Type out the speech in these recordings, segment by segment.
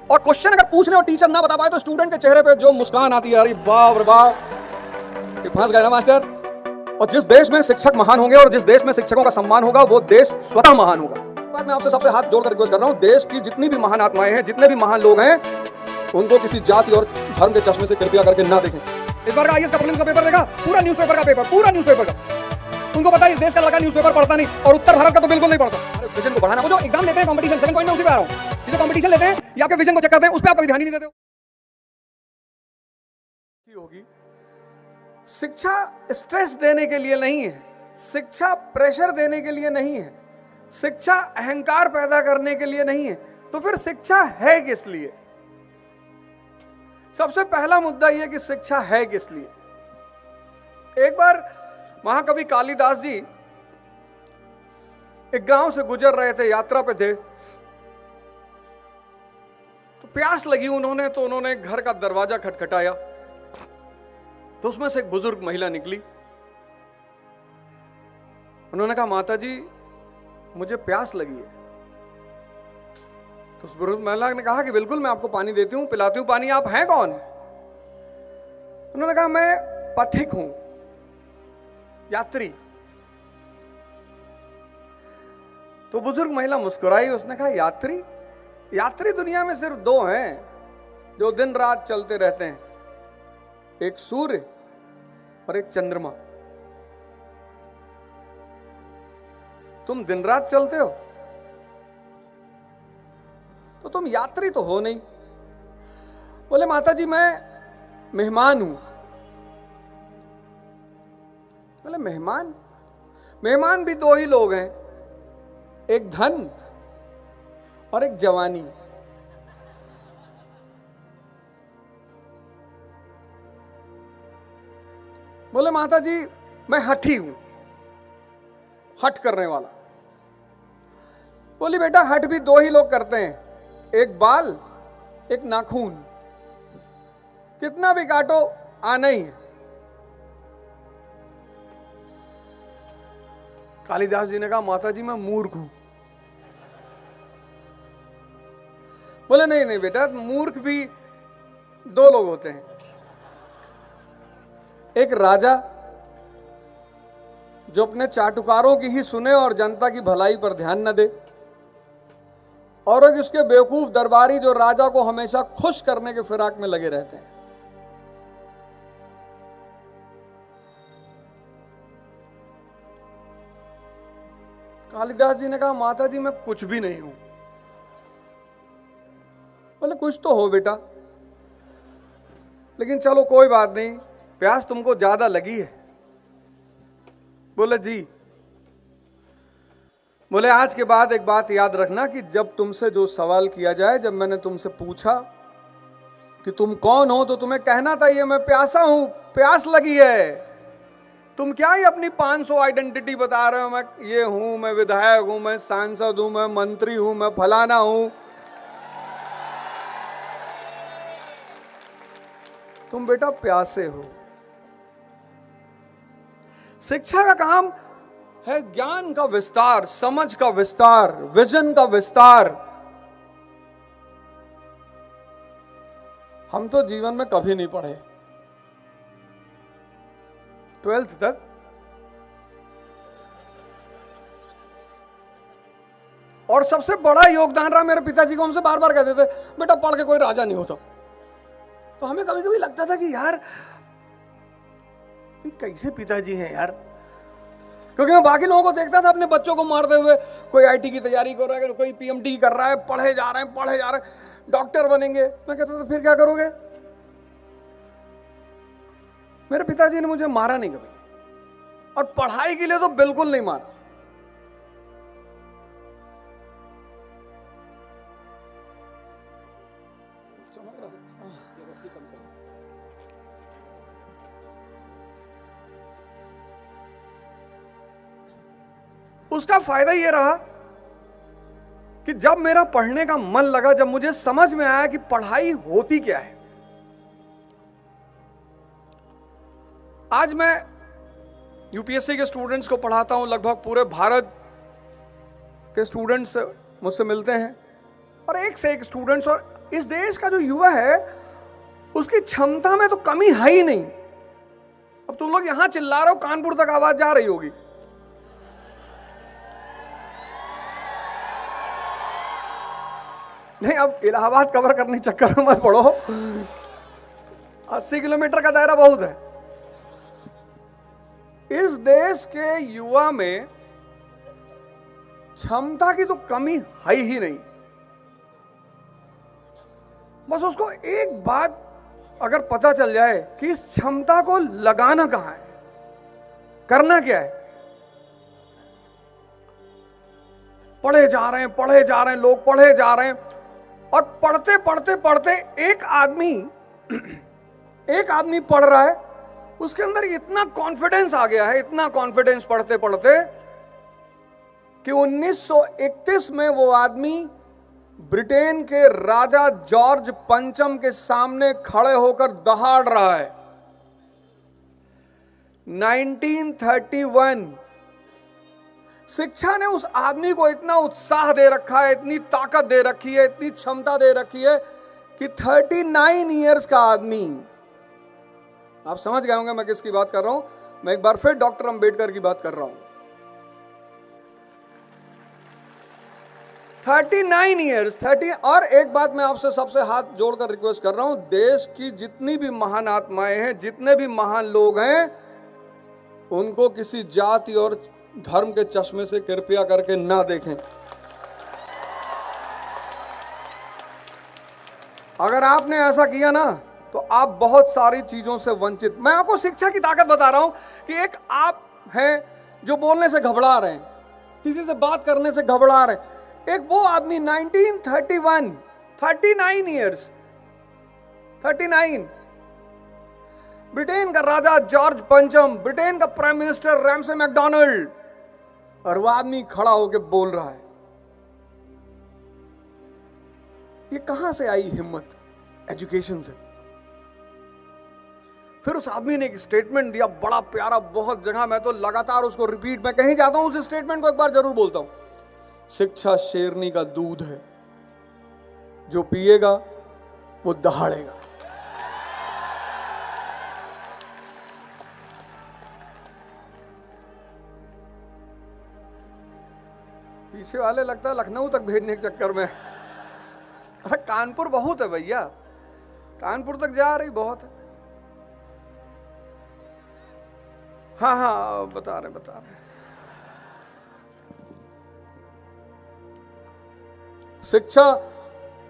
और क्वेश्चन अगर पूछने और टीचर ना बता पाए तो स्टूडेंट के चेहरे पे जो मुस्कान आती है, अरे बाप रे बाप, ये फंस गया ना मास्टर। और जिस देश में शिक्षक महान होंगे और जिस देश में शिक्षकों का सम्मान होगा वो देश स्वतः महान होगा। बात मैं आपसे सबसे हाथ जोड़कर रिक्वेस्ट कर रहा हूं, देश की जितनी भी महान आत्माएं हैं, जितने भी महान लोग हैं, उनको किसी जाति और धर्म के चश्मे से कृपया करके ना देखें। इस बार का आईएएस का प्रीलिम्स का पेपर देखा, पूरा न्यूज़पेपर का पेपर, पूरा न्यूज़पेपर का। उनको पता है इस देश का लड़का न्यूज़पेपर पढ़ता नहीं और उत्तर भारत का तो बिल्कुल नहीं पढ़ता। अरे विजन को बढ़ाना, वो जो एग्जाम लेते हैं कंपटीशन, सेकंड पॉइंट में उसी पे आ रहा हूं, ये जो कंपटीशन लेते हैं या आपके विजन को चेक करते हैं, उस पे आप कभी ध्यान ही नहीं देते हो। होगी शिक्षा स्ट्रेस देने के लिए नहीं है, शिक्षा प्रेशर देने के लिए नहीं है, शिक्षा अहंकार पैदा करने के लिए नहीं है, तो फिर शिक्षा है किस लिए? सबसे पहला मुद्दा यह कि शिक्षा है किस लिए। एक बार महाकवि कालिदास जी एक गांव से गुजर रहे थे, यात्रा पे थे, तो प्यास लगी उन्होंने, तो उन्होंने घर का दरवाजा खटखटाया, तो उसमें से एक बुजुर्ग महिला निकली। उन्होंने कहा, माता जी मुझे प्यास लगी है। तो उस बुजुर्ग महिला ने कहा कि बिल्कुल मैं आपको पानी देती हूं, पिलाती हूं पानी। आप हैं कौन? उन्होंने कहा, मैं पथिक हूं, यात्री। तो बुजुर्ग महिला मुस्कुराई, उसने कहा, यात्री? यात्री दुनिया में सिर्फ दो हैं जो दिन रात चलते रहते हैं, एक सूर्य और एक चंद्रमा। तुम दिन रात चलते हो तो तुम यात्री तो हो नहीं। बोले, माता जी मैं मेहमान हूं। बोले, मेहमान? मेहमान भी दो ही लोग हैं, एक धन और एक जवानी। बोले, माता जी मैं हठी हूं, हठ करने वाला। बोली, बेटा हठ भी दो ही लोग करते हैं, एक बाल एक नाखून, कितना भी काटो आना ही है। कालिदास जी ने कहा, माता जी मैं मूर्ख हूं। बोले, नहीं नहीं बेटा, मूर्ख भी दो लोग होते हैं, एक राजा जो अपने चाटुकारों की ही सुने और जनता की भलाई पर ध्यान न दे, और एक उसके बेवकूफ दरबारी जो राजा को हमेशा खुश करने के फिराक में लगे रहते हैं। कालिदास जी ने कहा, माता जी मैं कुछ भी नहीं हूं। बोले, कुछ तो हो बेटा, लेकिन चलो कोई बात नहीं, प्यास तुमको ज्यादा लगी है। बोले, जी। बोले, आज के बाद एक बात याद रखना कि जब तुमसे जो सवाल किया जाए, जब मैंने तुमसे पूछा कि तुम कौन हो, तो तुम्हें कहना था ये मैं प्यासा हूं, प्यास लगी है। तुम क्या ही अपनी 500 आइडेंटिटी बता रहे हो, मैं ये हूं, मैं विधायक हूं, मैं सांसद हूं, मैं मंत्री हूं, मैं फलाना हूं। तुम बेटा प्यासे हो। शिक्षा का काम है ज्ञान का विस्तार, समझ का विस्तार, विजन का विस्तार। हम तो जीवन में कभी नहीं पढ़े, 12th तक। और सबसे बड़ा योगदान रहा मेरे पिताजी को, हमसे बार बार कहते थे, बेटा पढ़ के कोई राजा नहीं होता। तो हमें कभी कभी लगता था कि यार ये कैसे पिताजी हैं यार, क्योंकि मैं बाकी लोगों को देखता था अपने बच्चों को मारते हुए, कोई आईटी की तैयारी कर रहा है, कोई पीएमटी कर रहा है, पढ़े जा रहे हैं, डॉक्टर बनेंगे। मैं कहता था फिर क्या करोगे? मेरे पिताजी ने मुझे मारा नहीं कभी, और पढ़ाई के लिए तो बिल्कुल नहीं मारा। उसका फायदा यह रहा कि जब मेरा पढ़ने का मन लगा, जब मुझे समझ में आया कि पढ़ाई होती क्या है। आज मैं यूपीएससी के स्टूडेंट्स को पढ़ाता हूं, लगभग पूरे भारत के स्टूडेंट्स मुझसे मिलते हैं, और एक से एक स्टूडेंट्स, और इस देश का जो युवा है उसकी क्षमता में तो कमी है ही नहीं। अब तुम लोग यहां चिल्ला रहे हो, कानपुर तक आवाज जा रही होगी। नहीं, अब इलाहाबाद कवर करने चक्कर में मत पड़ो, 80 किलोमीटर का दायरा बहुत है। इस देश के युवा में क्षमता की तो कमी है ही नहीं। बस उसको एक बात अगर पता चल जाए कि इस क्षमता को लगाना कहां है, करना क्या है। पढ़े जा रहे हैं लोग, पढ़े जा रहे हैं, और पढ़ते पढ़ते पढ़ते एक आदमी पढ़ रहा है, उसके अंदर इतना कॉन्फिडेंस आ गया है, इतना कॉन्फिडेंस पढ़ते पढ़ते कि 1931 में वो आदमी ब्रिटेन के राजा जॉर्ज पंचम के सामने खड़े होकर दहाड़ रहा है। 1931 शिक्षा ने उस आदमी को इतना उत्साह दे रखा है, इतनी ताकत दे रखी है, इतनी क्षमता दे रखी है कि 39 इयर्स का आदमी, आप समझ गए होंगे मैं किसकी बात कर रहा हूं। मैं एक बार फिर डॉक्टर अंबेडकर की बात कर रहा हूं। 39 इयर्स 30। और एक बात मैं आपसे सबसे हाथ जोड़कर रिक्वेस्ट कर रहा हूं, देश की जितनी भी महान आत्माएं हैं, जितने भी महान लोग हैं, उनको किसी जाति और धर्म के चश्मे से कृपया करके ना देखें। अगर आपने ऐसा किया ना तो आप बहुत सारी चीजों से वंचित। मैं आपको शिक्षा की ताकत बता रहा हूं कि एक आप हैं जो बोलने से घबरा रहे हैं, किसी से बात करने से घबरा रहे हैं, एक वो आदमी 1931, 39 इयर्स, 39, ब्रिटेन का राजा जॉर्ज पंचम, ब्रिटेन का प्राइम मिनिस्टर रैमसे मैकडोनाल्ड, और वो आदमी खड़ा होकर बोल रहा है। ये कहां से आई हिम्मत? एजुकेशन से। फिर उस आदमी ने एक स्टेटमेंट दिया, बड़ा प्यारा, बहुत जगह मैं तो लगातार उसको रिपीट, मैं कहीं जाता हूं उस स्टेटमेंट को एक बार जरूर बोलता हूं। शिक्षा शेरनी का दूध है, जो पिएगा वो दहाड़ेगा। पीछे वाले लगता है लखनऊ तक भेजने के चक्कर में। अरे कानपुर बहुत है भैया, कानपुर तक जा रही बहुत है। हाँ, बता रहे। शिक्षा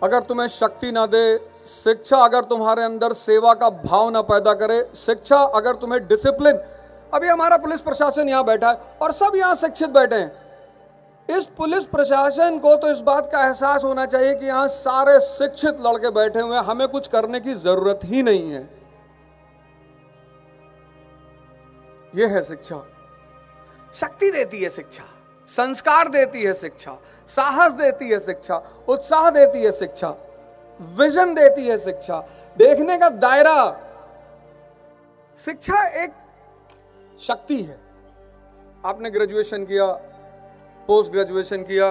अगर तुम्हें शक्ति ना दे, शिक्षा अगर तुम्हारे अंदर सेवा का भाव ना पैदा करे, शिक्षा अगर तुम्हें डिसिप्लिन, अभी हमारा पुलिस प्रशासन यहां बैठा है और सब यहां शिक्षित बैठे हैं। इस पुलिस प्रशासन को तो इस बात का एहसास होना चाहिए कि यहां सारे शिक्षित लड़के बैठे हुए हैं, हमें कुछ करने की जरूरत ही नहीं है। यह है शिक्षा। शक्ति देती है शिक्षा, संस्कार देती है शिक्षा, साहस देती है शिक्षा, उत्साह देती है शिक्षा, विजन देती है शिक्षा, देखने का दायरा। शिक्षा एक शक्ति है। आपने ग्रेजुएशन किया, पोस्ट ग्रेजुएशन किया,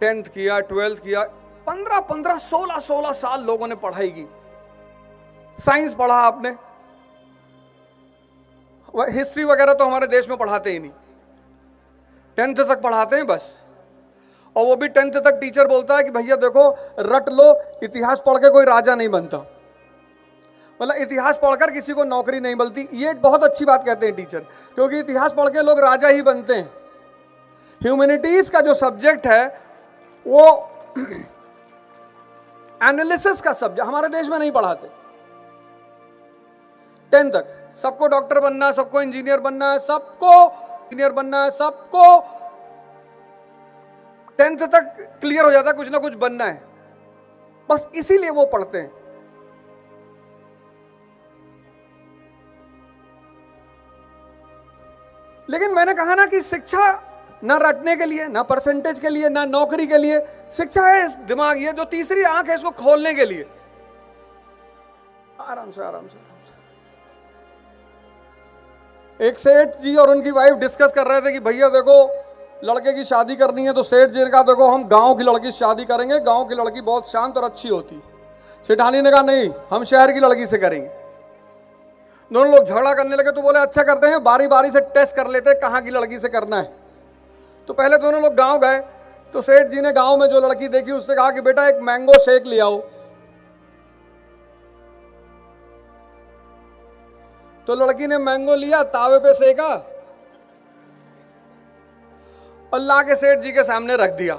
10th किया, 12th किया, 15 16 साल लोगों ने पढ़ाई की। साइंस पढ़ा आपने, हिस्ट्री वगैरह तो हमारे देश में पढ़ाते ही नहीं, 10th तक पढ़ाते हैं बस। और वो भी 10th तक टीचर बोलता है कि भैया देखो रट लो, इतिहास पढ़ के कोई राजा नहीं बनता, मतलब इतिहास पढ़कर किसी को नौकरी नहीं मिलती। ये बहुत अच्छी बात कहते हैं टीचर, क्योंकि इतिहास पढ़ के लोग राजा ही बनते हैं। ह्यूमैनिटीज का जो सब्जेक्ट है वो एनालिसिस का सब्जेक्ट हमारे देश में नहीं पढ़ाते। 10th तक सबको डॉक्टर बनना है, सबको इंजीनियर बनना है, सबको इंजीनियर बनना है, सबको 10th तक क्लियर हो जाता है कुछ ना कुछ बनना है, बस इसीलिए वो पढ़ते हैं। लेकिन मैंने कहा ना कि शिक्षा ना रटने के लिए, ना परसेंटेज के लिए, ना नौकरी के लिए। शिक्षा है इस दिमाग, ये जो तीसरी आंख है इसको खोलने के लिए। आराम से आराम से आराम से। एक सेठ जी और उनकी वाइफ डिस्कस कर रहे थे कि भैया देखो लड़के की शादी करनी है तो सेठ जी ने कहा देखो हम गांव की लड़की से शादी करेंगे, गांव की लड़की बहुत शांत और अच्छी होती। सेठानी ने कहा नहीं, हम शहर की लड़की से करेंगे। दोनों लोग झगड़ा करने लगे तो बोले अच्छा करते हैं, बारी बारी से टेस्ट कर लेते हैं कहाँ की लड़की से करना है। तो पहले दोनों लोग गांव गए तो सेठ जी ने गांव में जो लड़की देखी उससे कहा कि बेटा एक मैंगो शेक ले आओ। तो लड़की ने मैंगो लिया, तावे पे सेका और ला के सेठ जी के सामने रख दिया।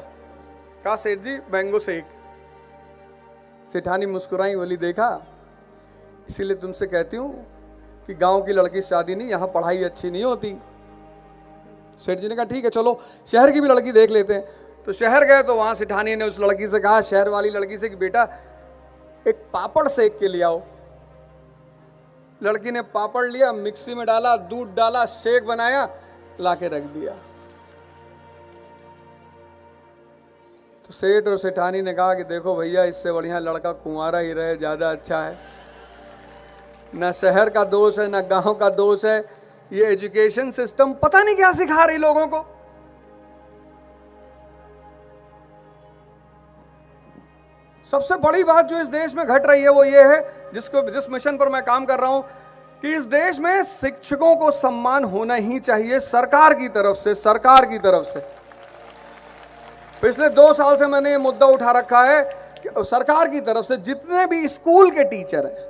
कहा सेठ जी मैंगो शेक। सेठानी मुस्कुराई, बोली देखा इसीलिए तुमसे कहती हूं कि गांव की लड़की से शादी नहीं, यहां पढ़ाई अच्छी नहीं होती। सेठ जी ने कहा ठीक है चलो शहर की भी लड़की देख लेते हैं। तो शहर गए तो वहां सेठानी ने उस लड़की से कहा, शहर वाली लड़की से, कि बेटा एक पापड़ सेक के ले आओ। लड़की ने पापड़ लिया, मिक्सी में डाला, दूध डाला, शेक बनाया, लाके रख दिया। तो सेठ और सेठानी ने कहा कि देखो भैया इससे बढ़िया लड़का कुंवारा ही रहे, ज्यादा अच्छा है। ना शहर का दोष है ना गांव का दोष है, ये एजुकेशन सिस्टम पता नहीं क्या सिखा रही लोगों को। सबसे बड़ी बात जो इस देश में घट रही है वो ये है, जिस मिशन पर मैं काम कर रहा हूं, कि इस देश में शिक्षकों को सम्मान होना ही चाहिए सरकार की तरफ से। सरकार की तरफ से पिछले 2 साल से मैंने ये मुद्दा उठा रखा है कि सरकार की तरफ से जितने भी स्कूल के टीचर हैं,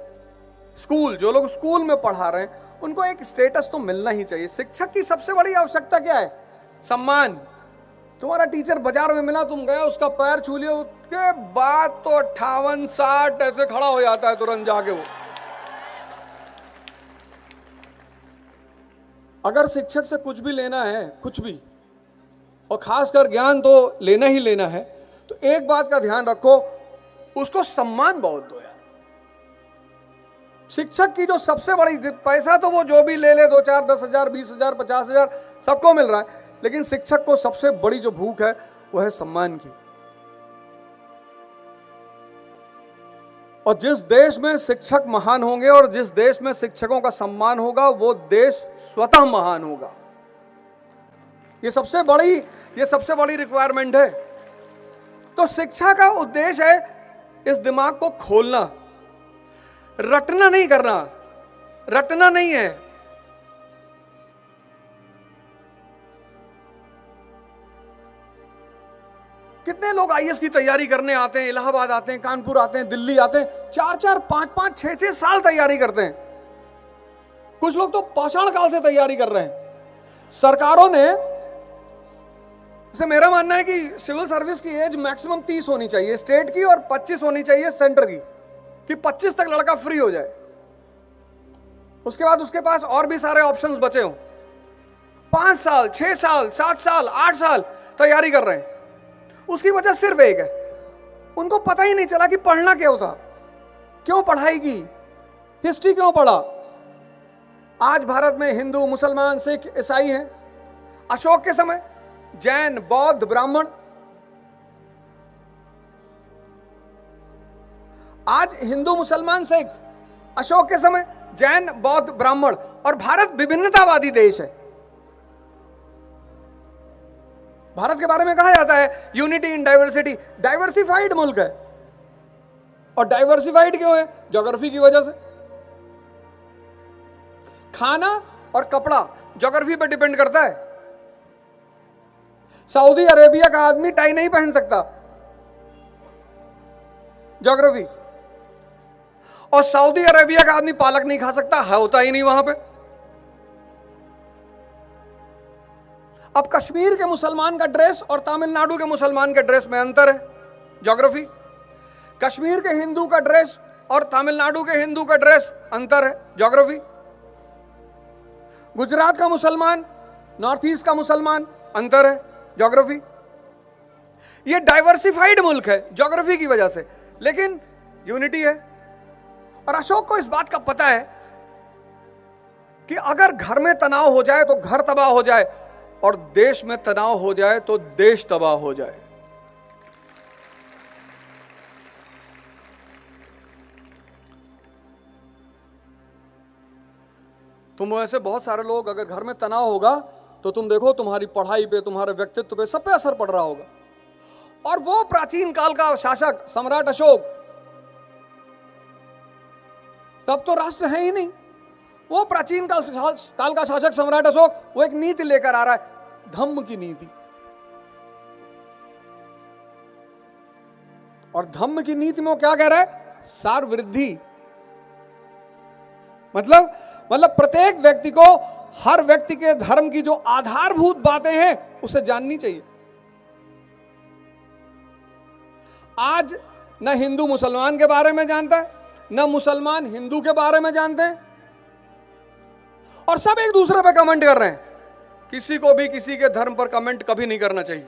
स्कूल जो लोग स्कूल में पढ़ा रहे हैं, उनको एक स्टेटस तो मिलना ही चाहिए। शिक्षक की सबसे बड़ी आवश्यकता क्या है? सम्मान। तुम्हारा टीचर बाजार में मिला, तुम गए उसका पैर छू लिया, उसके बाद तो 58-60 ऐसे खड़ा हो जाता है तुरंत जाके वो। अगर शिक्षक से कुछ भी लेना है, कुछ भी, और खासकर ज्ञान तो लेना ही लेना है, तो एक बात का ध्यान रखो, उसको सम्मान बहुत दो यार। शिक्षक की जो सबसे बड़ी, पैसा तो वो जो भी ले ले 2-4 10,000 20,000 50,000 सबको मिल रहा है, लेकिन शिक्षक को सबसे बड़ी जो भूख है वो है सम्मान की। और जिस देश में शिक्षक महान होंगे और जिस देश में शिक्षकों का सम्मान होगा वो देश स्वतः महान होगा। ये सबसे बड़ी रिक्वायरमेंट है। तो शिक्षा का उद्देश्य है इस दिमाग को खोलना, रटना नहीं करना। रटना नहीं है। कितने लोग आईएएस की तैयारी करने आते हैं, इलाहाबाद आते हैं, कानपुर आते हैं, दिल्ली आते हैं, 4-4 5-5 6-6 साल तैयारी करते हैं। कुछ लोग तो पाषाण काल से तैयारी कर रहे हैं। सरकारों ने, जैसे मेरा मानना है कि सिविल सर्विस की एज मैक्सिमम 30 होनी चाहिए स्टेट की और 25 होनी चाहिए सेंटर की, कि 25 तक लड़का फ्री हो जाए। उसके बाद उसके पास और भी सारे ऑप्शंस बचे हों। 5 साल 6 साल 7 साल 8 साल तैयारी कर रहे हैं। उसकी वजह सिर्फ एक है, उनको पता ही नहीं चला कि पढ़ना क्या होता, क्यों पढ़ाई की, हिस्ट्री क्यों पढ़ा। आज भारत में हिंदू मुसलमान सिख ईसाई हैं। अशोक के समय जैन बौद्ध ब्राह्मण, आज हिंदू मुसलमान सिख, अशोक के समय जैन बौद्ध ब्राह्मण। और भारत विभिन्नतावादी देश है। भारत के बारे में कहा जाता है यूनिटी इन डाइवर्सिटी, डाइवर्सिफाइड मुल्क है। और डाइवर्सिफाइड क्यों है? ज्योग्राफी की वजह से। खाना और कपड़ा ज्योग्राफी पर डिपेंड करता है। सऊदी अरेबिया का आदमी टाई नहीं पहन सकता, ज्योग्राफी। और सऊदी अरेबिया का आदमी पालक नहीं खा सकता, होता ही नहीं वहां पे। अब कश्मीर के मुसलमान का ड्रेस और तमिलनाडु के मुसलमान के ड्रेस में अंतर है, ज्योग्राफी। कश्मीर के हिंदू का ड्रेस और तमिलनाडु के हिंदू का ड्रेस अंतर है, ज्योग्राफी। गुजरात का मुसलमान, नॉर्थ ईस्ट का मुसलमान, अंतर है, ज्योग्राफी। ये डाइवर्सिफाइड मुल्क है ज्योग्राफी की वजह से, लेकिन यूनिटी है। और अशोक को इस बात का पता है कि अगर घर में तनाव हो जाए तो घर तबाह हो जाए, और देश में तनाव हो जाए तो देश तबाह हो जाए। तुम ऐसे बहुत सारे लोग, अगर घर में तनाव होगा तो तुम देखो तुम्हारी पढ़ाई पे, तुम्हारे व्यक्तित्व पे, सब पे असर पड़ रहा होगा। और वो प्राचीन काल का शासक सम्राट अशोक, तब तो राष्ट्र है ही नहीं, वो प्राचीन काल का शासक सम्राट अशोक वो एक नीति लेकर आ रहा है, धम्म की नीति। और धम्म की नीति में वो क्या कह रहा है? सार वृद्धि। मतलब प्रत्येक व्यक्ति को हर व्यक्ति के धर्म की जो आधारभूत बातें हैं उसे जाननी चाहिए। आज न हिंदू मुसलमान के बारे में जानता है, न मुसलमान हिंदू के बारे में जानते हैं, और सब एक दूसरे पे कमेंट कर रहे हैं। किसी को भी किसी के धर्म पर कमेंट कभी नहीं करना चाहिए।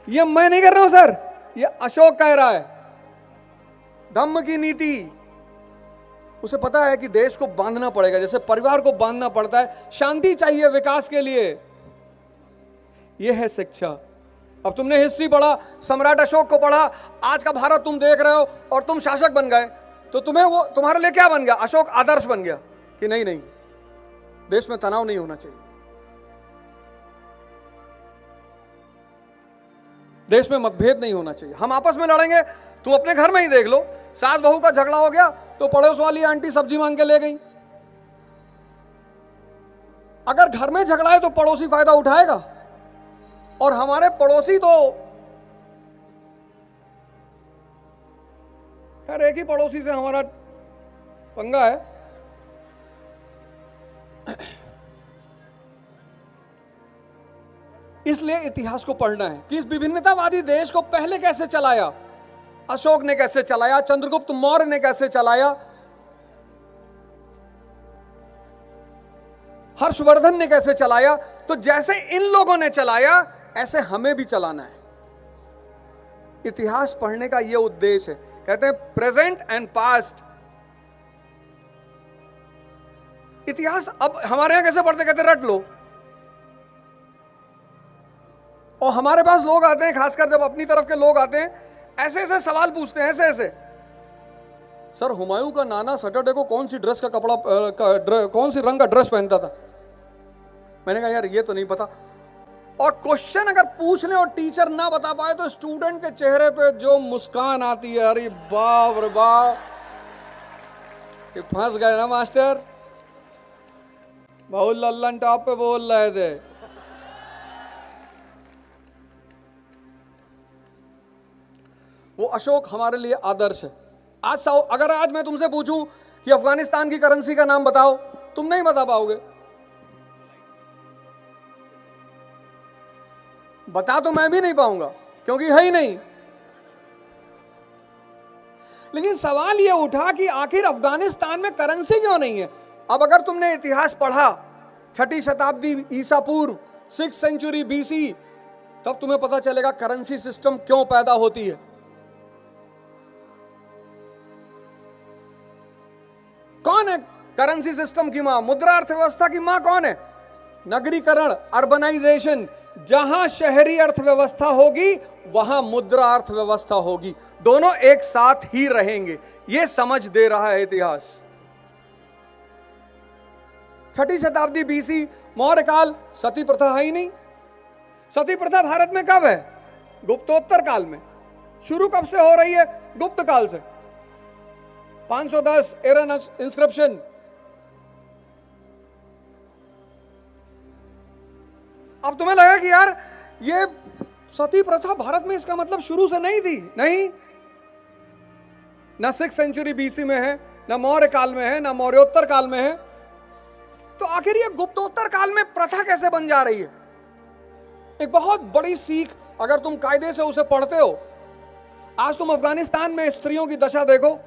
ये मैं नहीं कर रहा हूं सर, ये अशोक कह रहा है। धम्म की नीति, उसे पता है कि देश को बांधना पड़ेगा, जैसे परिवार को बांधना पड़ता है, शांति चाहिए विकास के लिए। यह है शिक्षा। अब तुमने हिस्ट्री पढ़ा, सम्राट अशोक को पढ़ा, आज का भारत तुम देख रहे हो और तुम शासक बन गए, तो तुम्हें वो तुम्हारे लिए क्या बन गया? अशोक आदर्श बन गया कि नहीं नहीं, देश में तनाव नहीं होना चाहिए, देश में मतभेद नहीं होना चाहिए, हम आपस में लड़ेंगे। तुम अपने घर में ही देख लो, सास बहू का झगड़ा हो गया तो पड़ोस वाली आंटी सब्जी मांग के ले गई। अगर घर में झगड़ा है तो पड़ोसी फायदा उठाएगा, और हमारे पड़ोसी तो खैर एक ही पड़ोसी से हमारा पंगा है। इसलिए इतिहास को पढ़ना है कि इस विभिन्नतावादी देश को पहले कैसे चलाया, अशोक ने कैसे चलाया, चंद्रगुप्त मौर्य ने कैसे चलाया, हर्षवर्धन ने कैसे चलाया। तो जैसे इन लोगों ने चलाया ऐसे हमें भी चलाना है। इतिहास पढ़ने का यह उद्देश्य है। कहते हैं प्रेजेंट एंड पास्ट। इतिहास अब हमारे यहां कैसे पढ़ते? कहते रट लो। और हमारे पास लोग आते हैं, खासकर जब अपनी तरफ के लोग आते हैं, ऐसे ऐसे सवाल पूछते हैं, ऐसे ऐसे। सर हुमायूं का नाना सैटरडे को कौन सी ड्रेस का कपड़ा कौन सी रंग का ड्रेस पहनता था? मैंने कहा यार ये तो नहीं पता। और क्वेश्चन अगर पूछ ले और टीचर ना बता पाए तो स्टूडेंट के चेहरे पे जो मुस्कान आती है, अरे बाप रे बाप, कि फंस गए ना मास्टर, बहुत लल्लन टॉप पे बोल रहे थे। वो अशोक हमारे लिए आदर्श है। अगर आज मैं तुमसे पूछूं कि अफगानिस्तान की करेंसी का नाम बताओ, तुम नहीं बता पाओगे। बता तो मैं भी नहीं पाऊंगा क्योंकि है ही नहीं। लेकिन सवाल यह उठा कि आखिर अफगानिस्तान में करेंसी क्यों नहीं है। अब अगर तुमने इतिहास पढ़ा 6ठी शताब्दी ईसा पूर्व, 6th सेंचुरी BC, तब तुम्हें पता चलेगा करेंसी सिस्टम क्यों पैदा होती है। कौन है करेंसी सिस्टम की मां? मुद्रा अर्थव्यवस्था की मां कौन है? नगरीकरण, अर्बनाइजेशन। जहां शहरी अर्थव्यवस्था होगी वहां मुद्रा अर्थव्यवस्था होगी, दोनों एक साथ ही रहेंगे। यह समझ दे रहा है इतिहास। 6ठी शताब्दी BC, मौर्य काल, सती प्रथा है ही नहीं। सती प्रथा भारत में कब है? गुप्तोत्तर काल में। शुरू कब से हो रही है? गुप्त काल से। 510 एरन इंस्क्रिप्शन। अब तुम्हें लगा कि यार ये सती प्रथा भारत में, इसका मतलब शुरू से नहीं थी। नहीं, ना 6th सेंचुरी BC में है, ना मौर्य काल में है, ना मौर्योत्तर काल में है। तो आखिर ये गुप्तोत्तर काल में प्रथा कैसे बन जा रही है? एक बहुत बड़ी सीख अगर तुम कायदे से उसे पढ़ते हो। आज तुम अफगानिस्तान में स्त्रियों की दशा देखो।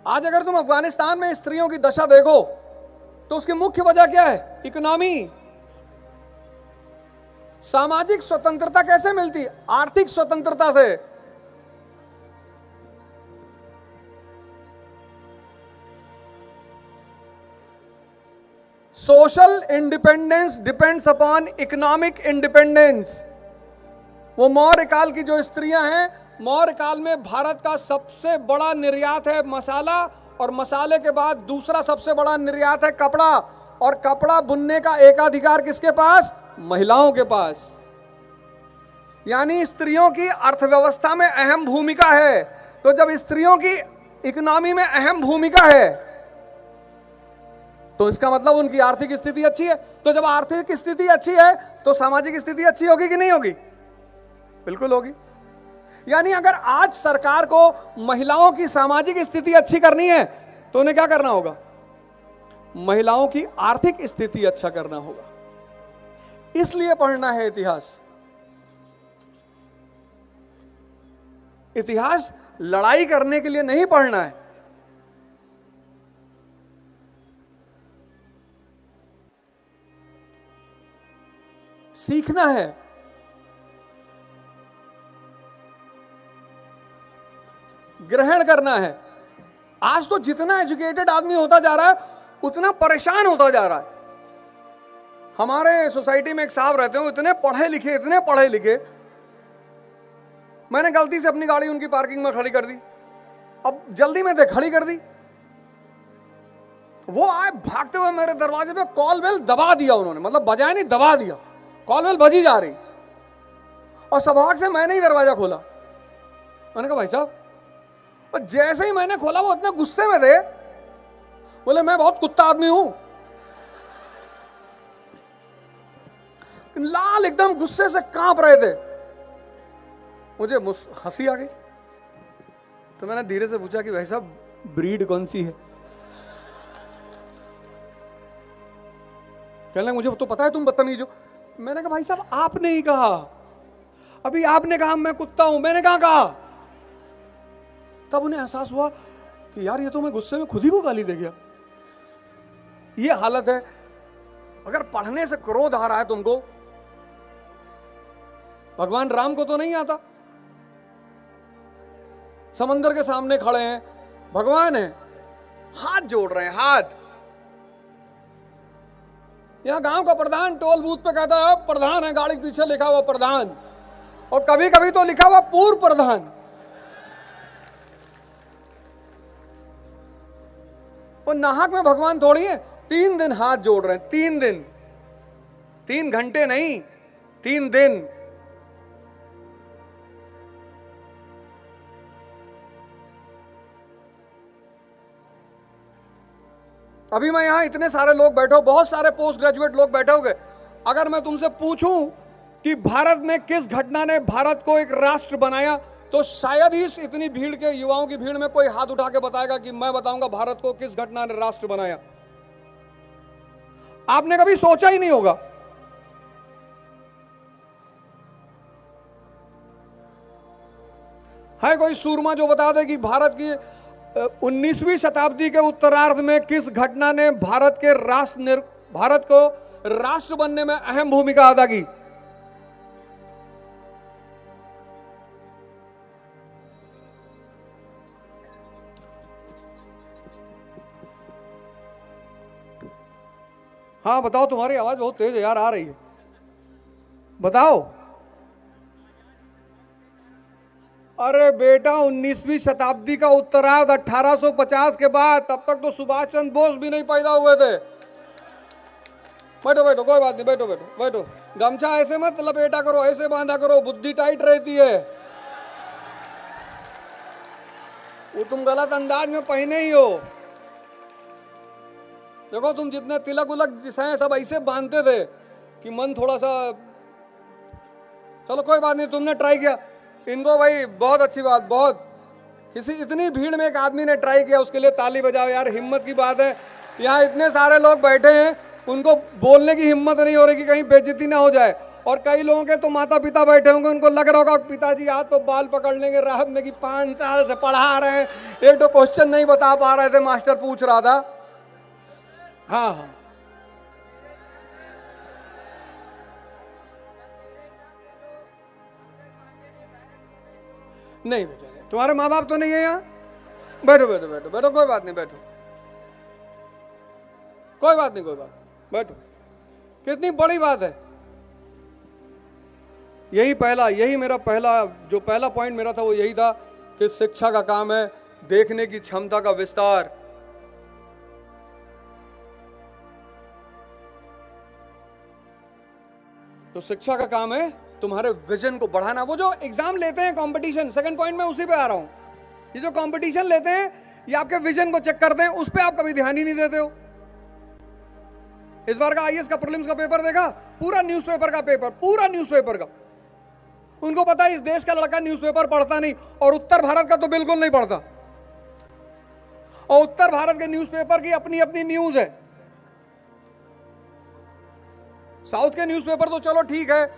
आज अगर तुम अफगानिस्तान में स्त्रियों की दशा देखो तो उसकी मुख्य वजह क्या है? इकोनॉमी। सामाजिक स्वतंत्रता कैसे मिलती? आर्थिक स्वतंत्रता से। Social independence depends upon economic independence. वो मौर्य काल की जो स्त्रियां हैं, मौर्य काल में भारत का सबसे बड़ा निर्यात है मसाला, और मसाले के बाद दूसरा सबसे बड़ा निर्यात है कपड़ा, और कपड़ा बुनने का एकाधिकार किसके पास? महिलाओं के पास। यानी स्त्रियों की अर्थव्यवस्था में अहम भूमिका है। तो जब स्त्रियों की इकोनॉमी में अहम भूमिका है तो इसका मतलब उनकी आर्थिक स्थिति अच्छी है। तो जब आर्थिक स्थिति अच्छी है तो सामाजिक स्थिति अच्छी होगी कि नहीं होगी? बिल्कुल होगी। यानी अगर आज सरकार को महिलाओं की सामाजिक स्थिति अच्छी करनी है तो उन्हें क्या करना होगा? महिलाओं की आर्थिक स्थिति अच्छा करना होगा। इसलिए पढ़ना है इतिहास। इतिहास लड़ाई करने के लिए नहीं पढ़ना है। सीखना है। ग्रहण करना है। आज तो जितना एजुकेटेड आदमी होता जा रहा है उतना परेशान होता जा रहा है। हमारे सोसाइटी में एक साहब रहते हो, इतने पढ़े लिखे, मैंने गलती से अपनी गाड़ी उनकी पार्किंग में खड़ी कर दी। अब जल्दी में थे, खड़ी कर दी, वो आए भागते हुए मेरे दरवाजे पे, कॉल बेल दबा दिया उन्होंने, मतलब बजाय नहीं, दबा दिया। कॉल बेल बजी जा रही और सौभाग्य से मैंने ही दरवाजा खोला। मैंने कहा भाई साहब, और जैसे ही मैंने खोला वो इतने गुस्से में थे, बोले मैं बहुत कुत्ता आदमी हूं। लाल एकदम गुस्से से कांप रहे थे। मुझे हंसी आ गई। तो मैंने धीरे से पूछा कि भाई साहब ब्रीड कौन सी है? कहने लगे मुझे तो पता है तुम बदतमीज हो। मैंने कहा भाई साहब आपने ही कहा, अभी आपने कहा मैं कुत्ता हूं, मैंने कहा। तब उन्हें एहसास हुआ कि यार ये तो मैं गुस्से में खुद ही को गाली दे गया। ये हालत है। अगर पढ़ने से क्रोध आ रहा है तुमको, भगवान राम को तो नहीं आता। समंदर के सामने खड़े हैं, भगवान है, हाथ जोड़ रहे हैं, हाथ। यहां गांव का प्रधान टोल बूथ पे कहता है प्रधान है, गाड़ी के पीछे लिखा हुआ प्रधान, और कभी कभी तो लिखा हुआ पूर्व प्रधान। और नाहक में भगवान थोड़ी है। 3 दिन हाथ जोड़ रहे हैं, 3 दिन, 3 घंटे नहीं, 3 दिन। अभी मैं यहां इतने सारे लोग बैठे हो, बहुत सारे पोस्ट ग्रेजुएट लोग बैठे होंगे। अगर मैं तुमसे पूछूं कि भारत में किस घटना ने भारत को एक राष्ट्र बनाया, तो शायद ही इतनी भीड़ के, युवाओं की भीड़ में कोई हाथ उठा के बताएगा कि मैं बताऊंगा भारत को किस घटना ने राष्ट्र बनाया। आपने कभी सोचा ही नहीं होगा। है कोई सूरमा जो बता दे कि भारत की 19वीं शताब्दी के उत्तरार्ध में किस घटना ने भारत को राष्ट्र बनने में अहम भूमिका अदा की? हाँ बताओ, तुम्हारी आवाज बहुत तेज है यार, आ रही है, बताओ। अरे बेटा 19वीं शताब्दी का उत्तरार्ध 1850 के बाद, तब तक तो सुभाष चंद्र बोस भी नहीं पैदा हुए थे। बैठो बैठो, कोई बात नहीं, बैठो बैठो बैठो। गमछा ऐसे मत लपेटा करो, ऐसे बांधा करो, बुद्धि टाइट रहती है। वो तुम गलत अंदाज में पहने ही हो। देखो तुम जितने तिलक उलक जिसे सब ऐसे बांधते थे कि मन थोड़ा सा, चलो कोई बात नहीं, तुमने ट्राई किया। इनको भाई बहुत अच्छी बात, बहुत, किसी इतनी भीड़ में एक आदमी ने ट्राई किया, उसके लिए ताली बजाओ यार, हिम्मत की बात है। यहाँ इतने सारे लोग बैठे हैं, उनको बोलने की हिम्मत नहीं हो रही कि कहीं बेइज्जती ना हो जाए। और कई लोगों के तो माता पिता बैठे होंगे, उनको लग रहा होगा पिताजी आज तो बाल पकड़ लेंगे राहत में कि 5 साल से पढ़ा रहे हैं, एक तो क्वेश्चन नहीं बता पा रहे थे, मास्टर पूछ रहा था। हाँ हाँ, नहीं बेटा, तुम्हारे माँ बाप तो नहीं है यहाँ? बैठो बैठो बैठो बैठो, कोई बात नहीं, बैठो, कोई बात नहीं, कोई बात, बैठो। कितनी बड़ी बात है। यही मेरा पहला पॉइंट मेरा था, वो यही था कि शिक्षा का काम है देखने की क्षमता का विस्तार। तो शिक्षा का काम है तुम्हारे विजन को बढ़ाना। वो जो एग्जाम लेते हैं कंपटीशन, सेकंड पॉइंट में उसी पे आ रहा हूं, ये जो कंपटीशन लेते हैं ये आपके विजन को चेक करते हैं, उस पे आप कभी ध्यान ही नहीं देते हो। इस बार का आईएएस का प्रीलिम्स का पेपर देखा, पूरा न्यूज़पेपर का पेपर, पूरा न्यूज़पेपर का। उनको पता है इस देश का लड़का न्यूज़पेपर पढ़ता नहीं, और उत्तर भारत का तो बिल्कुल नहीं पढ़ता। और उत्तर भारत के न्यूज़पेपर की अपनी अपनी न्यूज है। साउथ के न्यूज़पेपर तो चलो ठीक है,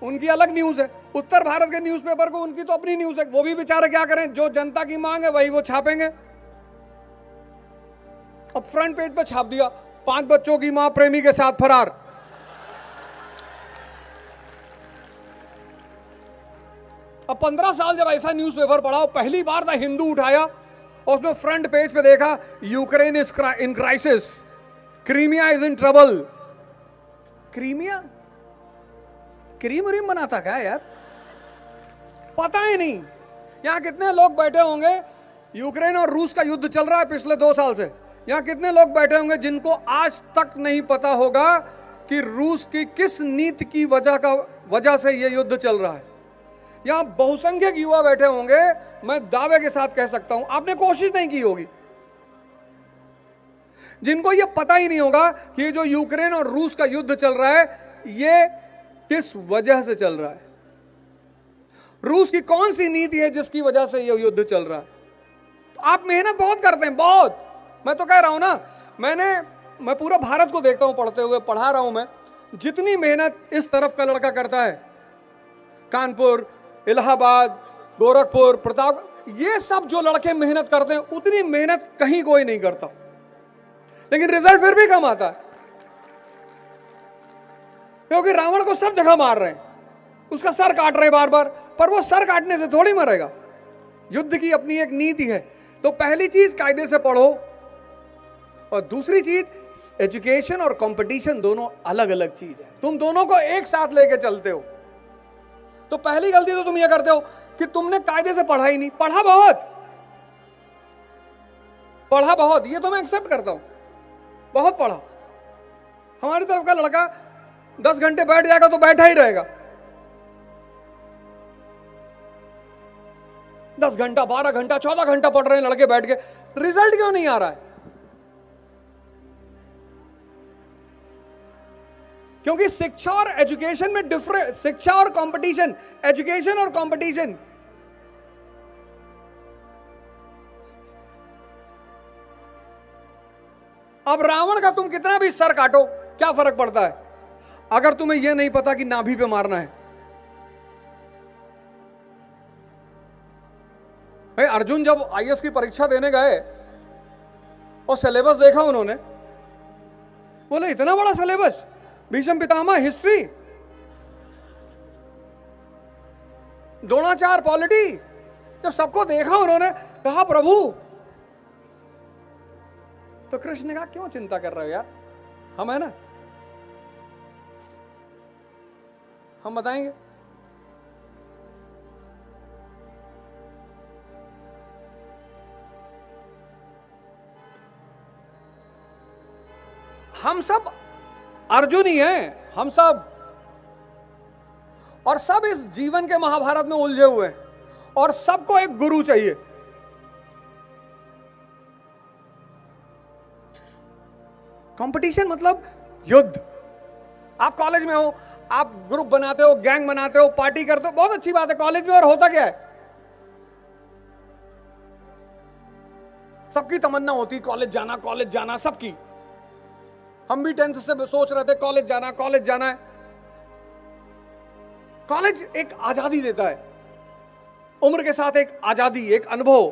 उनकी अलग न्यूज है। उत्तर भारत के न्यूज़पेपर को उनकी तो अपनी न्यूज है। वो भी बेचारे क्या करें, जो जनता की मांग है वही वो छापेंगे। अब फ्रंट पेज पे छाप दिया, 5 बच्चों की मां प्रेमी के साथ फरार। अब 15 साल जब ऐसा न्यूज़पेपर पढ़ा, पहली बार द हिंदू उठाया और उसमें फ्रंट पेज पे देखा, Ukraine is in crisis, Crimea is in trouble. Crimea cream बनाता क्या यार, पता ही नहीं। यहां कितने लोग बैठे होंगे, यूक्रेन और रूस का युद्ध चल रहा है पिछले 2 साल से, यहां कितने लोग बैठे होंगे जिनको आज तक नहीं पता होगा कि रूस की किस नीति की वजह से यह युद्ध चल रहा है। यहां बहुसंख्यक युवा बैठे होंगे, मैं दावे के साथ कह सकता हूं आपने कोशिश नहीं की होगी, जिनको यह पता ही नहीं होगा कि ये जो यूक्रेन और रूस का युद्ध चल रहा है ये किस वजह से चल रहा है, रूस की कौन सी नीति है जिसकी वजह से यह युद्ध चल रहा है। तो आप मेहनत बहुत करते हैं, बहुत। मैं तो कह रहा हूं ना, मैं पूरा भारत को देखता हूं पढ़ते हुए, पढ़ा रहा हूं मैं, जितनी मेहनत इस तरफ का लड़का करता है, कानपुर, इलाहाबाद, गोरखपुर, प्रताप, ये सब जो लड़के मेहनत करते हैं उतनी मेहनत कहीं कोई नहीं करता, लेकिन रिजल्ट फिर भी कम आता है। क्योंकि रावण को सब जगह मार रहे हैं, उसका सर काट रहे हैं बार बार, पर वो सर काटने से थोड़ी मरेगा। युद्ध की अपनी एक नीति है। तो पहली चीज कायदे से पढ़ो, और दूसरी चीज एजुकेशन और कंपटीशन दोनों अलग अलग चीज है, तुम दोनों को एक साथ लेके चलते हो। तो पहली गलती तो तुम ये करते हो कि तुमने कायदे से पढ़ा ही नहीं। पढ़ा बहुत, ये तो मैं एक्सेप्ट करता हूं, बहुत पढ़ा। हमारी तरफ का लड़का 10 घंटे बैठ जाएगा तो बैठा ही रहेगा, 10 घंटा, 12 घंटा, 14 घंटा पढ़ रहे हैं लड़के बैठ के, रिजल्ट क्यों नहीं आ रहा है? क्योंकि शिक्षा और एजुकेशन में डिफरेंस, शिक्षा और कंपटीशन, एजुकेशन और कंपटीशन। अब रावण का तुम कितना भी सर काटो, क्या फर्क पड़ता है अगर तुम्हें यह नहीं पता कि नाभि पे मारना है। भाई अर्जुन जब आईएएस की परीक्षा देने गए और सिलेबस देखा उन्होंने, बोले इतना बड़ा syllabus, Bhishma Pitamah history, Dronacharya polity, जब सबको देखा उन्होंने कहा प्रभु, तो कृष्ण ने कहा क्यों चिंता कर रहे हो यार, हम है ना, हम बताएंगे। हम सब अर्जुन ही हैं, हम सब, और सब इस जीवन के महाभारत में उलझे हुए हैं, और सबको एक गुरु चाहिए। कंपटीशन मतलब युद्ध। आप कॉलेज में हो, आप ग्रुप बनाते हो, गैंग बनाते हो, पार्टी करते हो, बहुत अच्छी बात है कॉलेज में, और होता क्या है, सबकी तमन्ना होती कॉलेज जाना, सबकी। हम भी 10th से सोच रहे थे कॉलेज जाना है। कॉलेज एक आजादी देता है, उम्र के साथ एक आजादी, एक अनुभव,